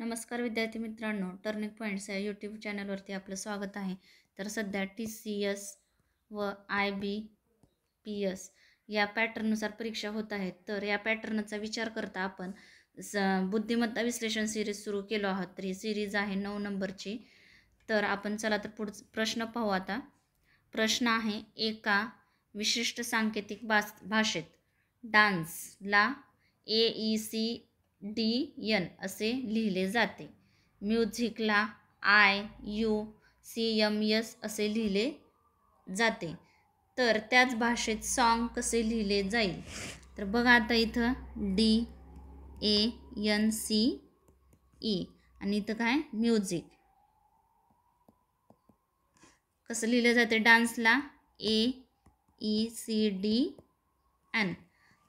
नमस्कार विद्यार्थी मित्रांनो, टर्निंग पॉईंट्स या यूट्यूब चॅनलवरती आपलं स्वागत आहे. तर सध्या TCS व IBPS या पॅटर्ननुसार परीक्षा होत आहेत. तर या पॅटर्नचा विचार करता आपण बुद्धिमत्ता विश्लेषण सिरीज सुरू केलो आहोत. तर ही सिरीज आहे 9 नंबरची. तर आपण चला तर पुढचा प्रश्न पाहू आता. प्रश्न आहे, एका विशिष्ट सांकेतिक भाषेत डान्सला AECDN असे लिहिले जाते. म्युझिकला IUCMS असे लिहिले जाते. तर त्याच भाषेत सॉन्ग कसे लिहिले जाईल? तर बघा आता इथं DANCE आणि इथं काय म्युझिक कसं लिहिलं जाते? डान्सला AECDN.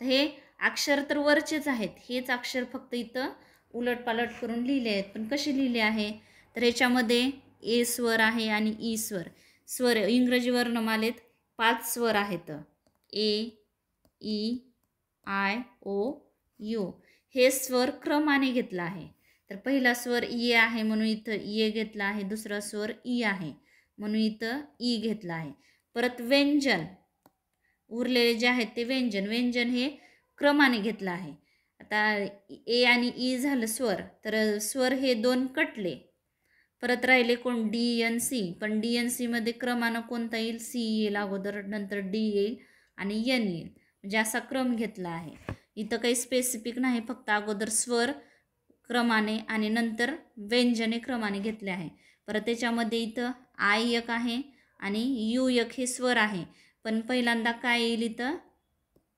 तर हे अक्षर तर वरचेच आहेत, हेच अक्षर फक्त इथं उलटपालट करून लिहिले आहेत. पण कसे लिहिले आहे? तर ह्याच्यामध्ये ए स्वर आहे आणि ई स्वर. स्वर इंग्रजी वर्णमालेत 5 स्वर आहेत. AEIOU हे स्वर क्रमाने घेतला आहे. तर पहिला स्वर ई आहे म्हणून इथं ए घेतला आहे. दुसरा स्वर ई आहे म्हणून इथं ई घेतला आहे. परत व्यंजन उरलेले जे आहेत ते व्यंजन हे क्रमाने घेतलं आहे. आता ए आणि ई झालं स्वर, तर स्वर हे 2 कटले. परत राहिले कोण? DNC. पण DNC मध्ये क्रमानं कोणता येईल? C येईल अगोदर, नंतर D येईल आणि N येईल. म्हणजे असा क्रम घेतला आहे. इथं काही स्पेसिफिक नाही, फक्त अगोदर स्वर क्रमाने आणि नंतर व्यंजने क्रमाने घेतले आहे. परत त्याच्यामध्ये इथं I एक आहे आणि U एक हे स्वर आहे. पण पहिल्यांदा काय येईल? इथं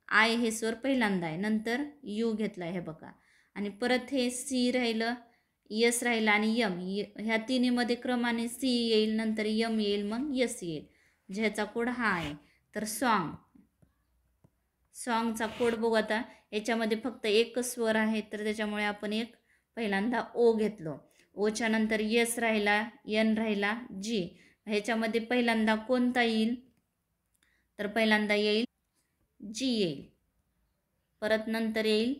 आय हे स्वर पहिल्यांदा आहे, नंतर यू घेतला आहे हे बघा. आणि परत हे सी राहिलं, यस राहिलं आणि यम. ह्या तिन्हीमध्ये क्रमाने सी येईल, नंतर यम येईल, मग यस येईल. म्हणजे ह्याचा कोड हा आहे. तर सॉन्गचा कोड बघू आता. याच्यामध्ये फक्त एकच स्वर आहे, तर त्याच्यामुळे आपण एक पहिल्यांदा ओ घेतलो. ओच्या नंतर यस राहिला, एन राहिला, जी. ह्याच्यामध्ये पहिल्यांदा कोणता येईल? तर पहिल्यांदा येईल जी येईल. परत नंतर येईल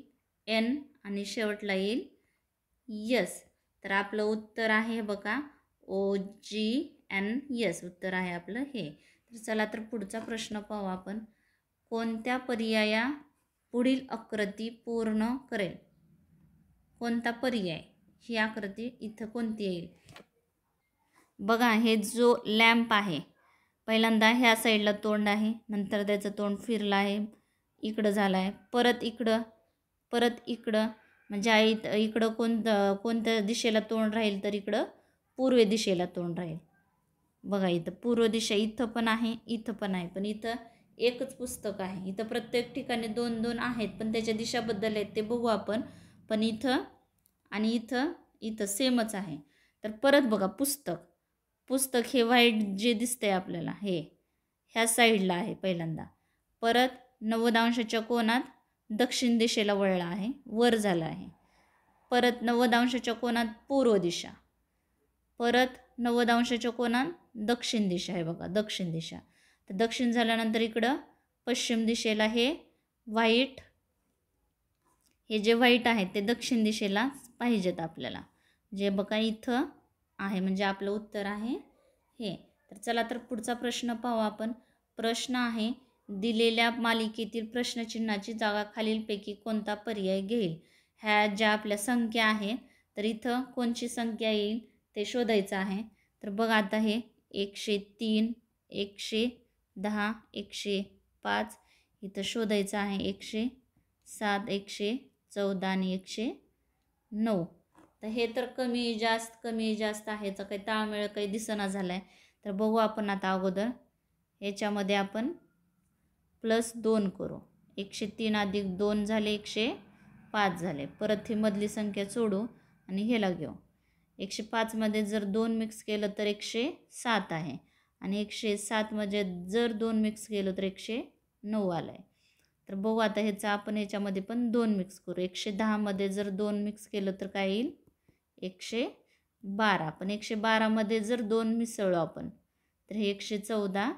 एन आणि शेवटला येईल यस. तर आपलं उत्तर आहे बघा OGNS उत्तर आहे आपलं हे. तर चला तर पुढचा प्रश्न पाहू आपण. कोणत्या पर्याया पुढील आकृती पूर्ण करेल? कोणता पर्याय? ही आकृती इथं कोणती येईल? बघा, हे जो लॅम्प आहे, पहिल्यांदा ह्या साईडला तोंड आहे, नंतर त्याचं तोंड फिरलं आहे, इकडं झालं आहे, परत इकडं म्हणजे इकडं कोणत्या दिशेला तोंड राहील? तर इकडं पूर्व दिशेला तोंड राहील. बघा इथं पूर्व दिशा इथं पण आहे, इथं पण आहे, पण इथं एकच पुस्तक आहे. इथं प्रत्येक ठिकाणी 2-2 आहेत, पण त्याच्या दिशा बदलल्या आहेत, ते बघू आपण. पण इथं आणि इथं सेमच आहे. तर परत बघा, पुस्तक हे व्हाईट जे दिसतंय आपल्याला, हे ह्या साईडला आहे पहिल्यांदा. परत 90 अंशाच्या कोनात दक्षिण दिशेला वळला आहे, वर झाला आहे. परत 90 अंशाच्या कोनात पूर्व दिशा, परत 90 अंशाच्या कोनात दक्षिण दिशा आहे बघा, दक्षिण दिशा. तर दक्षिण झाल्यानंतर इकडं पश्चिम दिशेला हे व्हाईट, हे जे व्हाईट आहे ते दक्षिण दिशेला पाहिजेत आपल्याला. जे बघा इथं आहे, म्हणजे आपलं उत्तर आहे हे. तर चला तर पुढचा प्रश्न पाहू आपण. प्रश्न आहे, दिलेल्या मालिकेतील प्रश्नचिन्हाची जागा खालीलपैकी कोणता पर्याय घेईल? ह्या ज्या आपल्या संख्या आहे, तर इथं कोणची संख्या येईल ते शोधायचं आहे. तर बघा आता हे 103, 110, 105 इथं शोधायचं आहे. 107, 114 आणि 109. तर हे तर कमी जास्त आहे, याचा काही ताळमेळ काही दिसेना झाला आहे. तर बघू आपण आता अगोदर ह्याच्यामध्ये आपण +2 करू. 103 अधिक 2 झाले 105 झाले. परत ही मधली संख्या सोडू आणि ह्याला घेऊ. 105 मध्ये जर 2 मिक्स केलं तर 107 आहे, आणि 107 मध्ये जर 2 मिक्स केलं तर 109 आलं आहे. तर बघू आता ह्याचा आपण ह्याच्यामध्ये पण 2 मिक्स करू. 110 मध्ये जर 2 मिक्स केलं तर काय येईल? 112. पण 112 मध्ये जर 2 मिसळलो आपण तर हे 114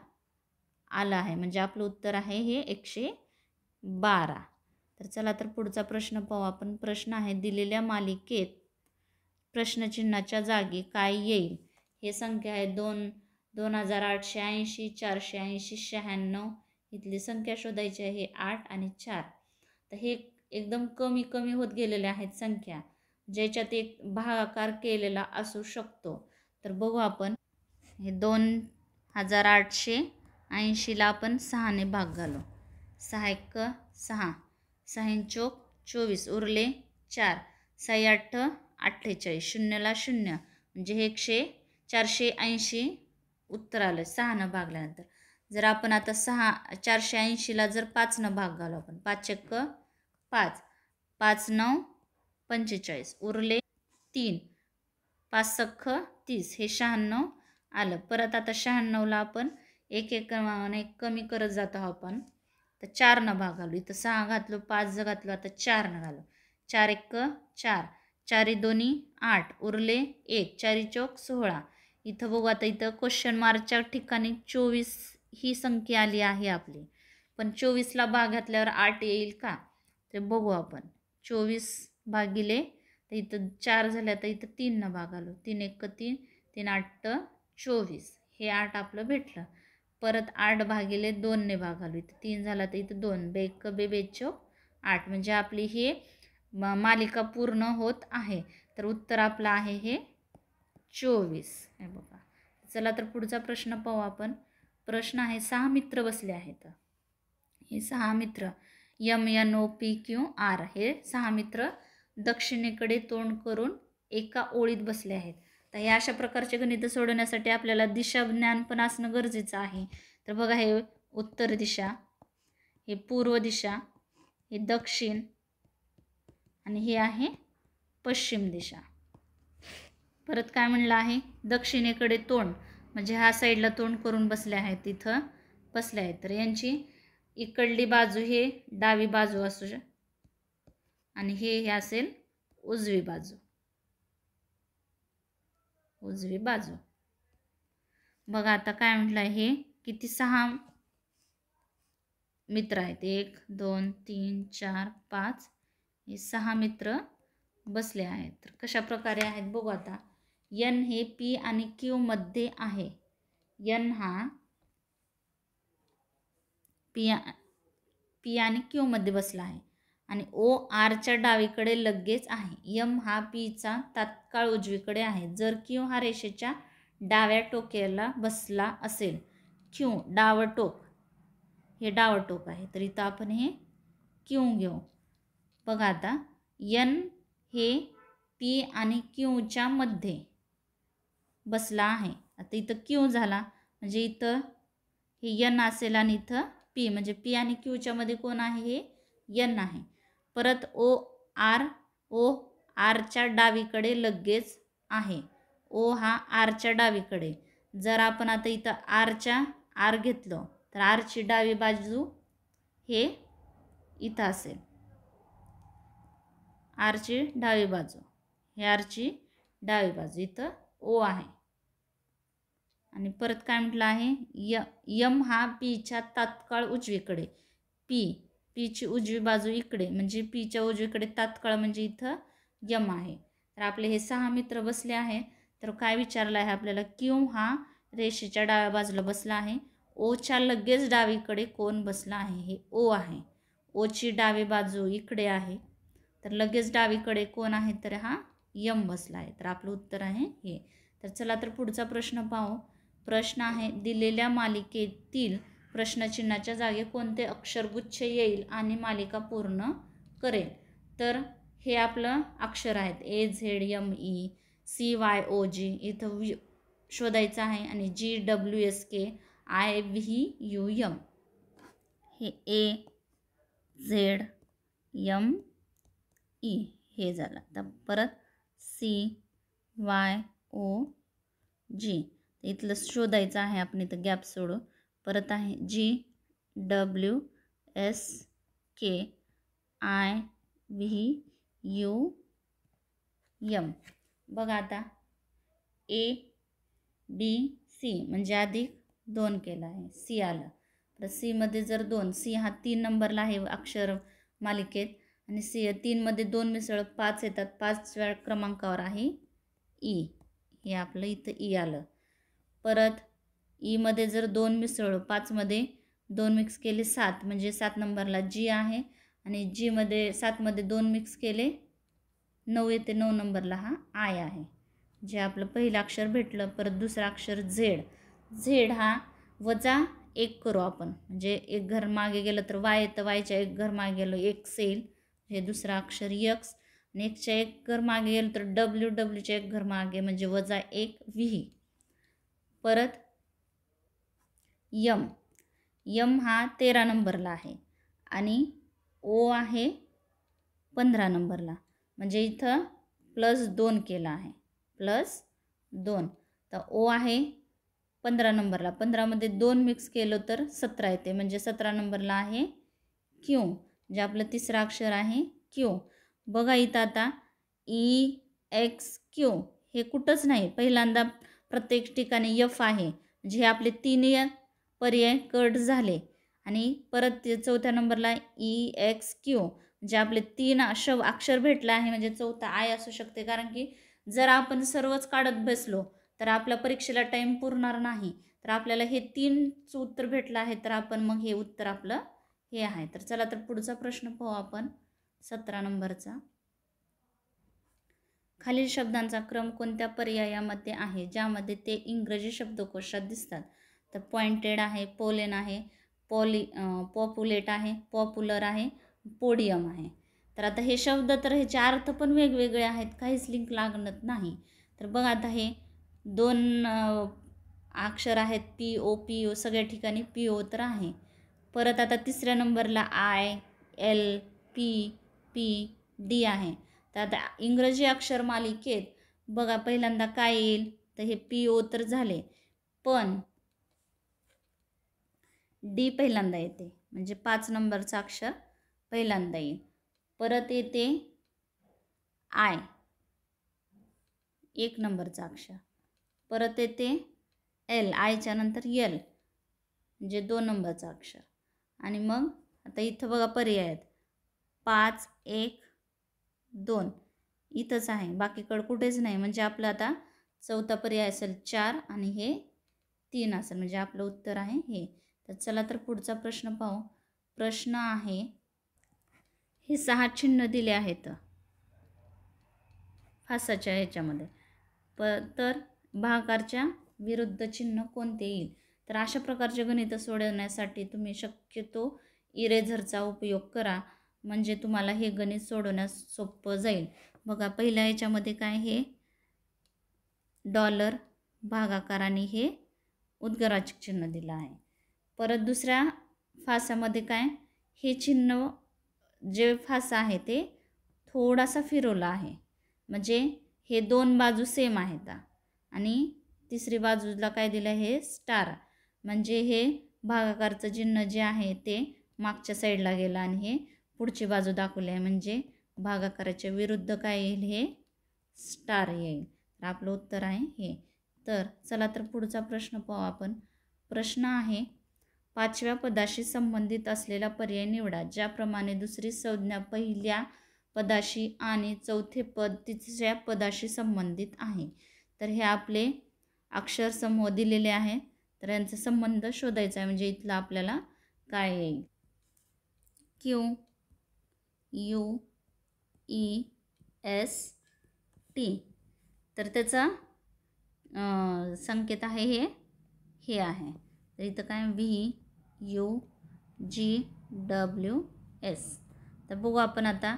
आलं आहे, म्हणजे आपलं उत्तर आहे हे 112. तर चला तर पुढचा प्रश्न पाहू आपण. प्रश्न आहे, दिलेल्या मालिकेत प्रश्नचिन्हाच्या जागी काय येईल? हे संख्या आहे 2880, 480, 96. इथली संख्या शोधायची आहे. हे 8 आणि 4. तर हे एकदम कमी कमी होत गेलेल्या आहेत संख्या, ज्याच्यात एक भागाकार केलेला असू शकतो. तर बघू आपण. हे 2880ला आपण 6ने भाग घालू. 6 1 6, 6 चोक 24, उरले 4, 6 8 48, शून्यला 0, म्हणजे हे 480 उत्तर आलं 6नं भागल्यानंतर. जर आपण आता 480ला जर 5नं भाग घालू आपण. 5 1 5, 5 9 45, उरले 3, 5 6 30, हे 96 आलं. परत आता 96ला आपण एक कमी करत जातो आपण. तर 4नं भाग घालू. इथं 6 घातलो, 5 घातलो, आता 4नं घालू. 4 1 4, 4 2 8, उरले 1, 4 चौक 16. इथं बघू आता, इथं क्वेश्चन मार्कच्या ठिकाणी 24 ही संख्या आली आहे आपली. पण 24ला भाग घातल्यावर 8 येईल का? ते बघू आपण. 24 भागिले, तर इथं 4 झाल्या, तर इथं 3नं भाग घालू. 3 1 3, 3 8 24, हे 8 आपलं भेटलं. परत 8 भागिले 2ने भाग घालू. इथं 3 झाला, तर इथं 2, 2 1 2 2 चौक 8, म्हणजे आपली हे मालिका पूर्ण होत आहे. तर उत्तर आपलं आहे हे 24. हे बघा. चला तर पुढचा प्रश्न पाहू आपण. प्रश्न आहे, 6 मित्र बसले आहेत. हे 6 मित्र MNOPQR, हे 6 मित्र दक्षिणेकडे तोंड करून एका ओळीत बसले आहेत. तर हे अशा प्रकारचे गणित सोडवण्यासाठी आपल्याला दिशाज्ञान पण असणं गरजेचं आहे. तर बघा, हे उत्तर दिशा, हे पूर्व दिशा, हे दक्षिण, आणि हे आहे पश्चिम दिशा. परत काय म्हणलं आहे? दक्षिणेकडे तोंड, म्हणजे ह्या साईडला तोंड करून बसले आहेत, तिथं बसले आहेत. तर यांची इकडली बाजू हे डावी बाजू असू आणि हे असेल उजवी बाजू. उजवी बाजू. बघा आता काय म्हटलं आहे, हे किती 6 मित्र आहेत. 1 2 3 4 5, हे 6 मित्र बसले आहेत. तर कशा प्रकारे आहेत बघू आता. N हे P आणि Q मध्ये आहे. N हा P आणि Q मध्ये बसला आहे आणि O Rच्या डावीकडे लगेच आहे. M हा Pचा तात्काळ उजवीकडे आहे. जर Q हा रेषेच्या डाव्या टोकाला बसला असेल, Q डावं टोक, हे डावं टोक आहे, तर इथं आपण हे Q घेऊ. बघा आता, N हे P आणि Qच्या मध्ये बसला आहे. आता इथं Q झाला, म्हणजे इथं हे N असेल आणि इथं P, म्हणजे P आणि Qच्या मध्ये कोण आहे? हे N आहे. परत O Rच्या डावीकडे लगेच आहे. O हा Rच्या डावीकडे. जर आपण आता इथं R घेतलं, तर Rची डावी बाजू हे इथं असेल. Rची डावी बाजू, हे Rची डावी बाजू, इथं O आहे. आणि परत काय म्हटलं आहे? M हा Pच्या तात्काळ उजवीकडे. Pची उजवी बाजू इकडे, म्हणजे Pच्या उजवीकडे तात्काळ, म्हणजे इथं M आहे. तर आपले हे 6 मित्र बसले आहेत. तर काय विचारलं आहे आपल्याला? Q हा रेषेच्या डाव्या बाजूला बसला आहे. Oच्या लगेच डावीकडे कोण बसला आहे? हे O आहे. Oची डावी बाजू इकडे आहे, तर लगेच डावीकडे कोण आहे? तर हा M बसला आहे. तर आपलं उत्तर आहे हे. तर चला तर पुढचा प्रश्न पाहू. प्रश्न आहे, दिलेल्या मालिकेतील प्रश्नचिन्हाच्या जागी कोणते अक्षरगुच्छ येईल आणि मालिका पूर्ण करेल? तर हे आपलं अक्षर आहेत. AZME, CYOG इथं शोधायचं आहे, आणि GWSK IVUM, हे AZME हे झालं. तर परत CYOG इथलं शोधायचं आहे आपण, इथं गॅप सोडू. परत आहे GWSK IVUM. बघा आता, ABC म्हणजे अधिक 2 केला आहे, C आलं. तर C मध्ये जर 2, C हा 3 नंबरला आहे अक्षर मालिकेत, आणि C 3 मध्ये 2 मिसळ 5 येतात, 5व्या क्रमांकावर आहे ई, हे आपलं इथं ई आलं. परत ईमध्ये जर 2 मिसळलो, 5मध्ये 2 मिक्स केले 7, म्हणजे 7 नंबरला जी आहे. आणि जीमध्ये 7मध्ये 2 मिक्स केले 9 येते, 9 नंबरला हा आय आहे. जे आपलं पहिलं अक्षर भेटलं. परत दुसरं अक्षर झेड. झेड हा वजा 1 करू आपण, म्हणजे एक घर मागे गेलं तर वाय येतं, वायच्या एक घर मागे गेलं एक्स येईल. हे दुसरं अक्षर यक्स. आणि एकच्या एक घर मागे गेलं तर डब्ल्यू, डब्ल्यूच्या एक घर मागे म्हणजे वजा 1 व्ही. परत यम. यम हा 13 नंबरला आहे आणि ओ आहे 15 नंबरला, म्हणजे इथं +2 केला आहे, +2. तर ओ आहे 15 नंबरला, 15मध्ये 2 मिक्स केलं तर 17 येते, म्हणजे 17 नंबरला आहे क्यू, जे आपलं तिसरं अक्षर आहे क्यू. बघा इथं आता ई एक्स क्यू हे कुठंच नाही. पहिल्यांदा प्रत्येक ठिकाणी एफ आहे, म्हणजे हे आपले 3 पर्याय कट झाले. आणि परत चौथ्या नंबरला ई एक्स क्यू, जे आपले 3 अक्षर भेटलं आहे, म्हणजे चौथा आय असू शकते. कारण की जर आपण सर्वच काढत बसलो तर आपल्या परीक्षेला टाईम पुरणार नाही. तर आपल्याला हे 3च उत्तर भेटलं आहे, तर आपण मग हे उत्तर आपलं हे आहे. तर चला तर पुढचा प्रश्न पाहू आपण 17 नंबरचा. खालील शब्दांचा क्रम कोणत्या पर्यायामध्ये आहे ज्यामध्ये ते इंग्रजी शब्दकोशात दिसतात? तर पॉइंटेड आहे, पोलेन आहे, पॉप्युलेट आहे, पॉप्युलर आहे, पोडियम आहे. तर आता हे शब्द तर ह्याचे अर्थ पण वेगवेगळे आहेत, काहीच लिंक लागत नाही. तर बघा आता हे 2 अक्षर आहेत पी ओ, सगळ्या ठिकाणी पी ओ तर आहे. परत आता तिसऱ्या नंबरला I L P P D आहे. तर आता इंग्रजी अक्षर मालिकेत बघा पहिल्यांदा काय येईल, तर हे पी ओ तर झाले, पण डी पहिल्यांदा येते, म्हणजे 5 नंबरचा अक्षर पहिल्यांदा येईल. परत येते आय, 1 नंबरचा अक्षर. परत येते एल, आयच्या नंतर एल, म्हणजे 2 नंबरचा अक्षर. आणि मग आता इथं बघा पर्याय आहेत 5 1 2, इथंच आहे, बाकीकडं कुठेच नाही. म्हणजे आपलं आता चौथा पर्याय असेल 4 आणि हे 3 असेल, म्हणजे आपलं उत्तर आहे हे. तर चला तर पुढचा प्रश्न पाहू. प्रश्न आहे, हे 6 चिन्ह दिले आहेत फासाच्या ह्याच्यामध्ये, तर भागाकारच्या विरुद्ध चिन्ह कोणते येईल? तर अशा प्रकारचे गणित सोडवण्यासाठी तुम्ही शक्यतो इरेझरचा उपयोग करा, म्हणजे तुम्हाला हे गणित सोडवण्यास सोपं जाईल. बघा पहिल्या याच्यामध्ये काय, हे डॉलर भागाकार आणि हे उद्गाराचे चिन्ह दिलं आहे. परत दुसऱ्या फासामध्ये काय, हे चिन्ह जे फासा आहे ते थोडासा फिरवला आहे, म्हणजे हे 2 बाजू सेम आहेत. आणि तिसरी बाजूला काय दिलं, हे स्टार, म्हणजे हे भागाकारचं चिन्ह जे आहे ते मागच्या साईडला गेलं आणि हे पुढची बाजू दाखवली आहे, म्हणजे भागाकाराच्या विरुद्ध काय येईल, हे स्टार येईल. तर आपलं उत्तर आहे हे. तर चला तर पुढचा प्रश्न पाहू आपण. प्रश्न आहे, 5व्या पदाशी संबंधित असलेला पर्याय निवडा, ज्याप्रमाणे दुसरी संज्ञा पहिल्या पदाशी आणि चौथे पद तिसऱ्या पदाशी संबंधित आहे. तर हे आपले अक्षर समूह दिलेले आहे, तर यांचा संबंध शोधायचा आहे. म्हणजे इथलं आपल्याला काय येईल, Q U E S T, तर त्याचा संकेत आहे हे आहे. तर इथं काय V U G W S. तर बघू आपण आता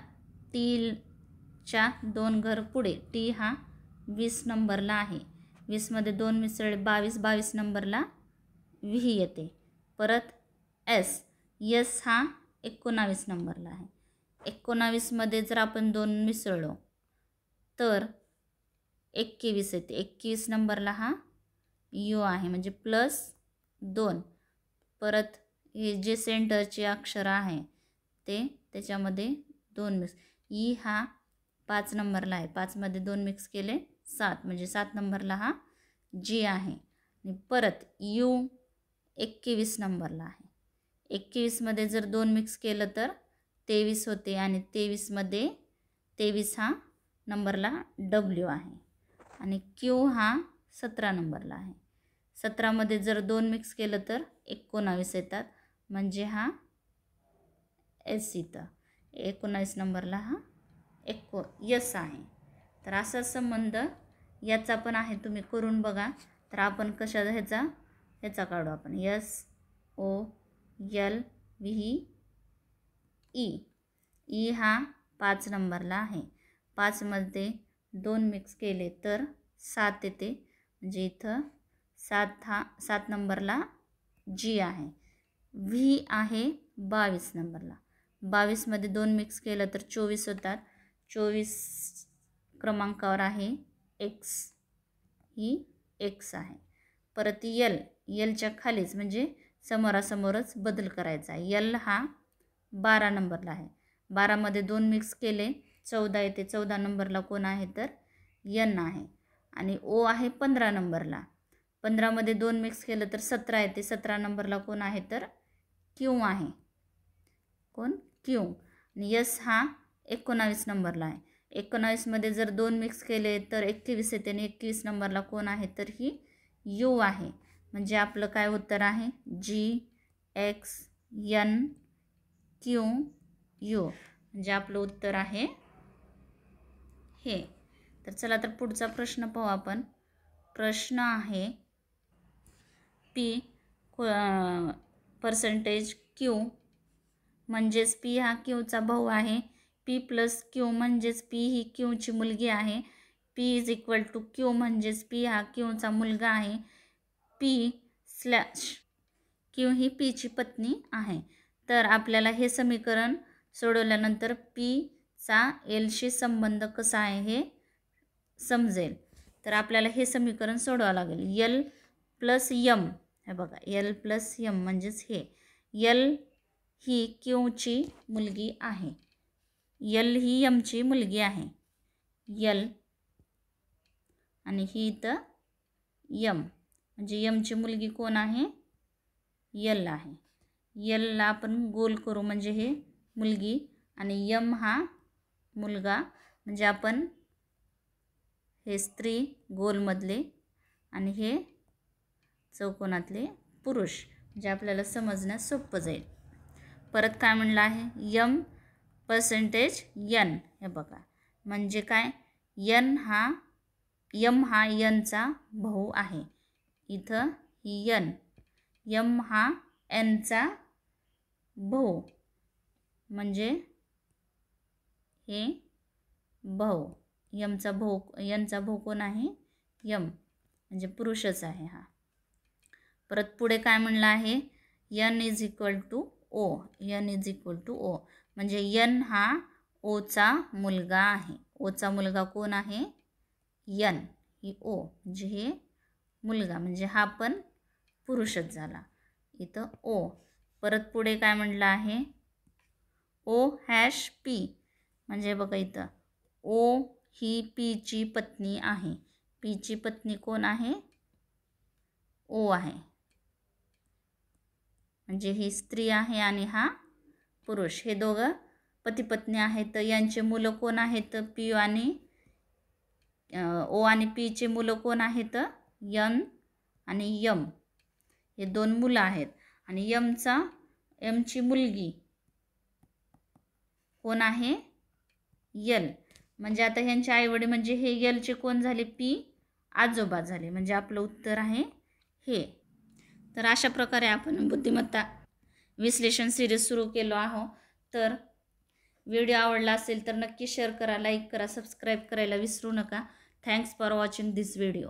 टीच्या 2 घर पुढे, टी हा 20 नंबरला आहे, 20मध्ये 2 मिसळले 22, 22 नंबरला व्ही येते. परत एस, यस हा 19 नंबरला आहे, 19मध्ये जर आपण 2 मिसळलो तर 21 येते, 21 नंबरला हा यू आहे, म्हणजे +2. परत हे जे सेंटरचे अक्षर आहे ते त्याच्यामध्ये 2 मिक्स, ई हा 5 नंबरला आहे, 5मध्ये 2 मिक्स केले 7, म्हणजे 7 नंबरला हा जी आहे. आणि परत यू 21 नंबरला आहे, 21मध्ये जर 2 मिक्स केलं तर 23 होते, आणि 23मध्ये 23 हा नंबरला डब्ल्यू आहे. आणि क्यू हा 17 नंबरला आहे. 17मध्ये जर 2 मिक्स केलं तर 19 येतात, म्हणजे हा एस इथं 19 नंबरला हा यस आहे. तर असा संबंध याचा पण आहे, तुम्ही करून बघा. तर आपण ह्याचा काढू आपण SOL व्ही ई हा 5 नंबरला आहे. 5मध्ये 2 मिक्स केले तर 7 येते, म्हणजे इथं 7 नंबरला जी आहे. व्ही आहे 22 नंबरला. 22मध्ये 2 मिक्स केलं तर 24 होतात. 24 क्रमांकावर आहे एक्स, ही एक्स आहे. परत यलच्या खालीच म्हणजे समोरासमोरच बदल करायचा आहे. यल हा 12 नंबरला आहे. 12मध्ये 2 मिक्स केले 14 येते. 14 नंबरला कोण आहे तर यन आहे. आणि ओ आहे 15 नंबरला. 15मध्ये 2 मिक्स केलं तर 17 येते. 17 नंबरला कोण आहे तर क्यू आहे. कोण क्यू. आणि यस हा 19 नंबरला आहे. 19मध्ये जर 2 मिक्स केले तर 21 येते. आणि 21 नंबरला कोण आहे तर ही यू आहे. म्हणजे आपलं काय उत्तर आहे GXNQU, म्हणजे आपलं उत्तर आहे हे. तर चला तर पुढचा प्रश्न पाहू आपण. प्रश्न आहे P पर्सेंटेज Q म्हणजेच P हा Qचा भाऊ आहे. P प्लस Q म्हणजेच P ही Qची मुलगी आहे. P is equal to Q म्हणजेच P हा Qचा मुलगा आहे. Q ही Pची पत्नी आहे. तर आपल्याला हे समीकरण सोडवल्यानंतर Pचा Lशी संबंध कसा आहे हे समजेल. तर आपल्याला हे समीकरण सोडवावं लागेल. L प्लस यम, हे बघा L प्लस यम म्हणजेच हे L ही क्यूची मुलगी आहे. L ही यमची मुलगी आहे. L आणि ही इथं यम, म्हणजे यमची मुलगी कोण आहे यल आहे. यलला आपण गोल करू म्हणजे हे मुलगी, आणि यम हा मुलगा, म्हणजे आपण हे स्त्री गोलमधले आणि हे चौकोनातले पुरुष, म्हणजे आपल्याला समजण्यास सोपं जाईल. परत काय म्हणलं आहे यम पर्सेंटेज यन, हे बघा म्हणजे काय यम हा यनचा भाऊ आहे. इथं यन, यम हा एनचा भाऊ, म्हणजे हे भाऊ यमचा भाऊ, यनचा भाऊ कोण आहे यम, म्हणजे पुरुषच आहे हा. परत पुढे काय म्हणलं आहे N is equal to O, N is equal to O, म्हणजे यन हा ओचा मुलगा आहे. ओचा मुलगा कोण आहे यन, ही ओ, म्हणजे हे मुलगा, म्हणजे हा पण पुरुषच झाला इथं ओ. परत पुढे काय म्हणलं आहे ओ हॅश पी, म्हणजे बघा इथं ओ ही पीची पत्नी आहे. पीची पत्नी कोण आहे ओ आहे, म्हणजे ही स्त्री आहे आणि हा पुरुष. हे दोघं पती पत्नी आहेत. यांचे मुलं कोण आहेत पी आणि ओ, आणि पीचे मुलं कोण आहेत यन आणि यम, हे 2 मुलं आहेत. आणि यमची मुलगी कोण आहे यल, म्हणजे आता ह्यांचे आईवडील म्हणजे हे यलचे कोण झाले पी आजोबा झाले, म्हणजे आपलं उत्तर आहे हे. तर अशा प्रकारे आपण बुद्धिमत्ता विश्लेषण सिरीज सुरू केलो आहोत. तर व्हिडिओ आवडला असेल तर नक्की शेअर करा, लाईक करा, सबस्क्राईब करायला विसरू नका. Thanks for watching this video.